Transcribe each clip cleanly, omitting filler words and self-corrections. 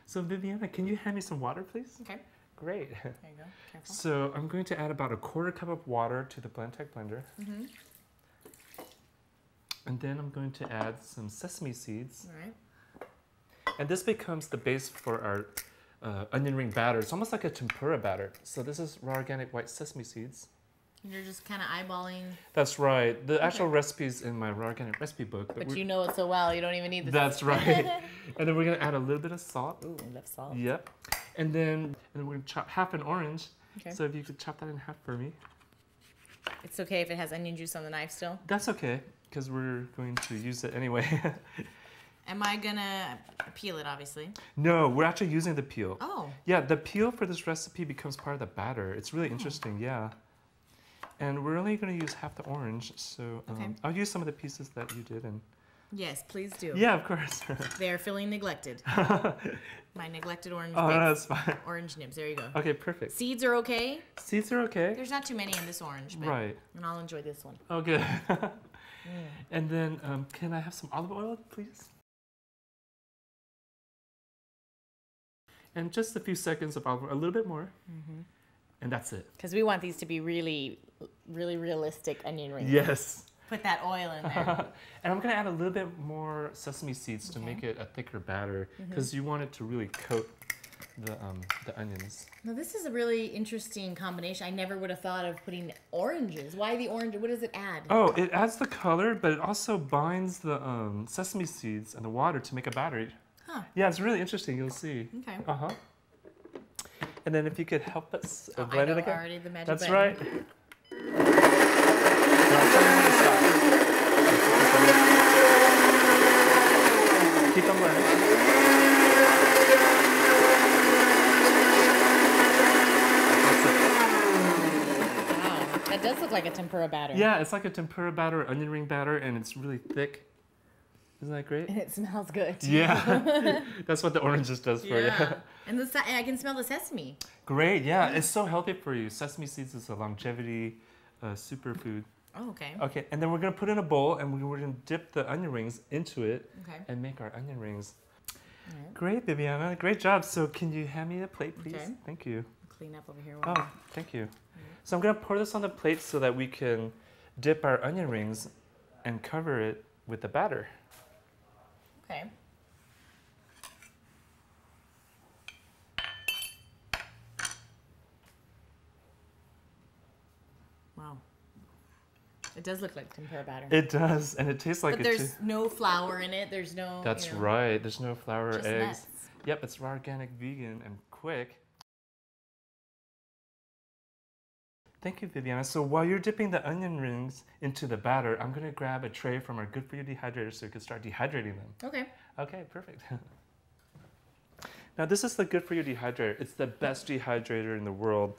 So Viviana, can you hand me some water, please? Okay. Great. There you go. Careful. So I'm going to add about a 1/4 cup of water to the Blendtec blender. Mm-hmm. And then I'm going to add some sesame seeds. All right. And this becomes the base for our onion ring batter. It's almost like a tempura batter. So this is raw organic white sesame seeds. You're just kind of eyeballing. That's right. The actual recipe's in my raw organic recipe book. But you know it so well, you don't even need the That's right. And then we're going to add a little bit of salt. Ooh, left salt. Yep. And then we're going to chop half an orange. Okay. So if you could chop that in half for me. It's okay if it has onion juice on the knife still? That's okay, because we're going to use it anyway. Am I gonna peel it, obviously? No, we're actually using the peel. Oh. Yeah, the peel for this recipe becomes part of the batter. It's really interesting, yeah. And we're only going to use half the orange, so I'll use some of the pieces that you did. And yes, please do. yeah, of course. They are feeling neglected. My neglected orange Oh, bits. no, that's fine. Orange nibs, there you go. Okay, perfect. Seeds are okay? Seeds are okay. There's not too many in this orange, but Right. and I'll enjoy this one. Oh, good. And then, can I have some olive oil, please? And just a few seconds of olive oil, a little bit more. And that's it. Because we want these to be really, really realistic onion rings. Yes. Put that oil in there. And I'm going to add a little bit more sesame seeds to make it a thicker batter, because you want it to really coat the onions. Now this is a really interesting combination. I never would have thought of putting oranges. Why the orange? What does it add? Oh, it adds the color, but it also binds the sesame seeds and the water to make a batter. Huh. Yeah, it's really interesting. You'll see. Okay. Uh-huh. And then if you could help us I blend know it again. already the magic That's button. right. Now, tell me when to stop. Keep on blending. Wow, that does look like a tempura batter. Yeah, it's like a tempura batter, onion ring batter, and it's really thick. Isn't that great? And it smells good. Yeah, that's what the oranges does for you. And I can smell the sesame. Great, yeah, it's so healthy for you. Sesame seeds is a longevity superfood. Oh, okay. Okay, and then we're gonna put it in a bowl, and we're gonna dip the onion rings into it and make our onion rings. Right. Great, Viviana, great job. So can you hand me a plate, please? Okay. Thank you. Clean up over here. Oh, thank you. So I'm gonna pour this on the plate so that we can dip our onion rings and cover it with the batter. Okay. Wow. It does look like tempura batter. It does, and it tastes like but it there's no flour in it. There's no. That's right. There's no flour or just eggs. nuts. Yep, it's raw, organic, vegan, and quick. Thank you, Viviana. So while you're dipping the onion rings into the batter, I'm going to grab a tray from our Good For You dehydrator so you can start dehydrating them. Okay. Okay, perfect. Now this is the Good For You dehydrator. It's the best dehydrator in the world.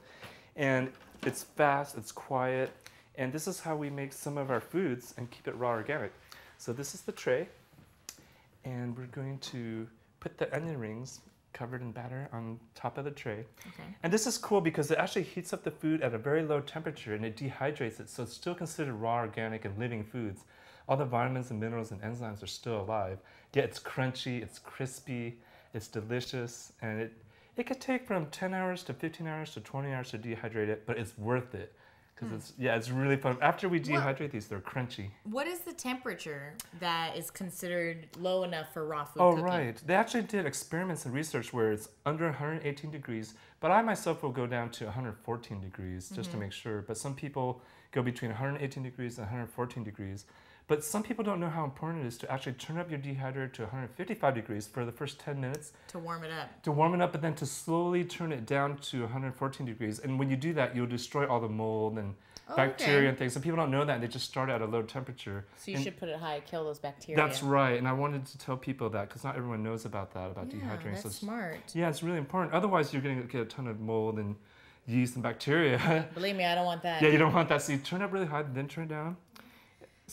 And it's fast, it's quiet, and this is how we make some of our foods and keep it raw organic. So this is the tray, and we're going to put the onion rings covered in batter on top of the tray. Okay. And this is cool because it actually heats up the food at a very low temperature and it dehydrates it, so it's still considered raw, organic, and living foods. All the vitamins and minerals and enzymes are still alive. Yet it's crunchy, it's crispy, it's delicious, and it could take from 10 hours to 15 hours to 20 hours to dehydrate it, but it's worth it. Because it's really fun. After we dehydrate these, they're crunchy. What is the temperature that is considered low enough for raw food Oh, cooking? right. They actually did experiments and research where it's under 118 degrees, but I myself will go down to 114 degrees just to make sure. But some people go between 118 degrees and 114 degrees. But some people don't know how important it is to actually turn up your dehydrator to 155 degrees for the first 10 minutes. To warm it up. To warm it up, but then to slowly turn it down to 114 degrees. And when you do that, you'll destroy all the mold and bacteria and things. Some people don't know that, and they just start at a low temperature. So you should put it high, kill those bacteria. That's right, and I wanted to tell people that because not everyone knows about that, about dehydrating. That's so smart. Yeah, it's really important. Otherwise, you're going to get a ton of mold and yeast and bacteria. Believe me, I don't want that. Yeah, you don't want that. So you turn up really high, then turn it down.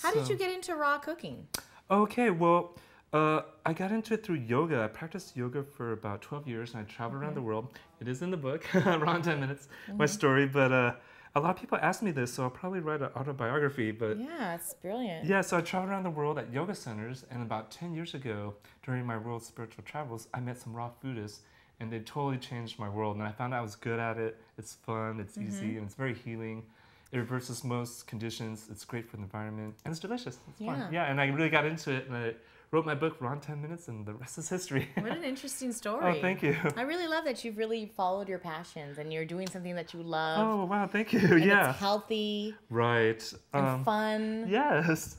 How did you get into raw cooking? Okay, well, I got into it through yoga. I practiced yoga for about 12 years, and I traveled around the world. It is in the book, Raw in 10 Minutes, my story. But A lot of people ask me this, so I'll probably write an autobiography. But Yeah, it's brilliant. yeah, so I traveled around the world at yoga centers, and about 10 years ago, during my world spiritual travels, I met some raw foodists, and they totally changed my world. And I found out I was good at it. It's fun, it's easy, and it's very healing. It reverses most conditions. It's great for the environment, and it's delicious. It's fun. Yeah, and I really got into it, and I wrote my book, Raw in 10 Minutes, and the rest is history. What an interesting story. Oh, thank you. I really love that you've really followed your passions and you're doing something that you love. Oh, wow, thank you. And Yeah. it's healthy Right. and fun. Yes.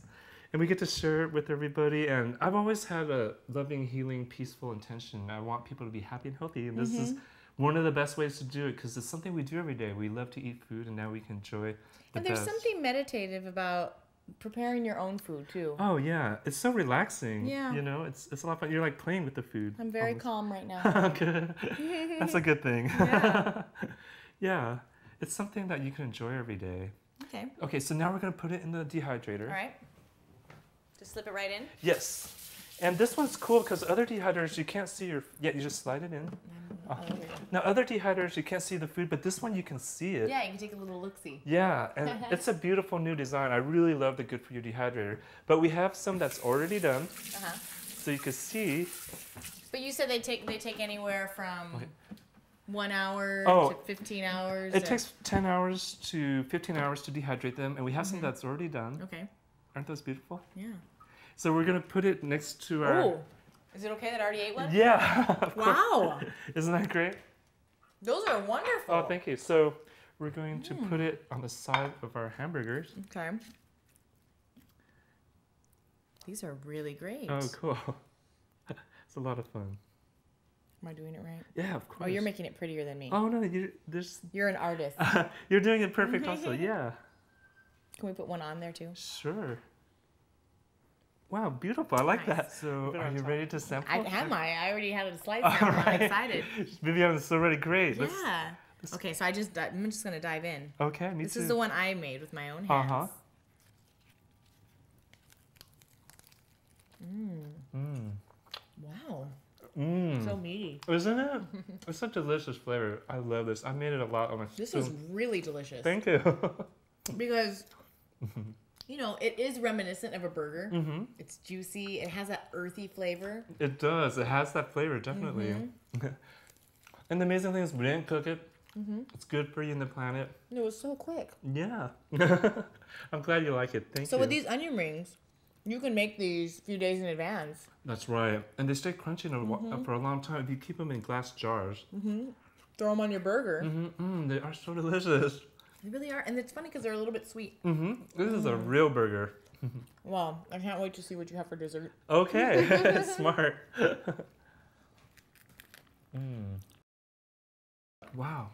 And we get to share it with everybody. And I've always had a loving, healing, peaceful intention. I want people to be happy and healthy. And this is one of the best ways to do it because it's something we do every day. We love to eat food, and now we can enjoy the And there's best. something meditative about preparing your own food too. Oh, yeah. It's so relaxing. Yeah. You know, it's a lot of fun. You're like playing with the food. I'm very calm right now. Good. That's a good thing. Yeah. Yeah. It's something that you can enjoy every day. Okay. Okay, so now we're going to put it in the dehydrator. All right. Just slip it right in. Yes. And this one's cool because other dehydrators, you can't see your... Yeah, you just slide it in. Oh, okay. Now, other dehydrators, you can't see the food, but this one, you can see it. Yeah, you can take a little look-see. Yeah, and it's a beautiful new design. I really love the Good For You dehydrator. But we have some that's already done, so you can see... But you said they take anywhere from 1 hour Oh, to 15 hours. It takes 10 hours to 15 hours to dehydrate them, and we have some that's already done. Okay. Aren't those beautiful? Yeah. So we're going to put it next to our... Oh, is it okay that I already ate one? Yeah. Of course. Wow. Isn't that great? Those are wonderful. Oh, thank you. So we're going to put it on the side of our hamburgers. Okay. These are really great. Oh, cool. It's a lot of fun. Am I doing it right? Yeah, of course. Oh, you're making it prettier than me. Oh, no, You're an artist. you're doing it perfect also. Yeah. Can we put one on there too? Sure. Wow, beautiful. I like Nice. that. So are you ready to sample? I already had a slice All now. I'm right. excited. Viviana's already great. Yeah. Okay, so I'm just going to dive in. Okay, me This too. is the one I made with my own hands. Uh-huh. Wow. Mmm. So meaty. Isn't it? It's such a delicious flavor. I love this. I made it a lot on my This spoon. is really delicious. Thank you. Because, you know, it is reminiscent of a burger. Mm-hmm. It's juicy. It has that earthy flavor. It does. It has that flavor, definitely. And the amazing thing is we didn't cook it. It's good for you and the planet. It was so quick. Yeah. I'm glad you like it. Thank you. So with these onion rings, you can make these a few days in advance. That's right. And they stay crunchy for a long time if you keep them in glass jars. Throw them on your burger. They are so delicious. They really are. And it's funny because they're a little bit sweet. This is a real burger. Well, I can't wait to see what you have for dessert. Okay. Smart. Wow.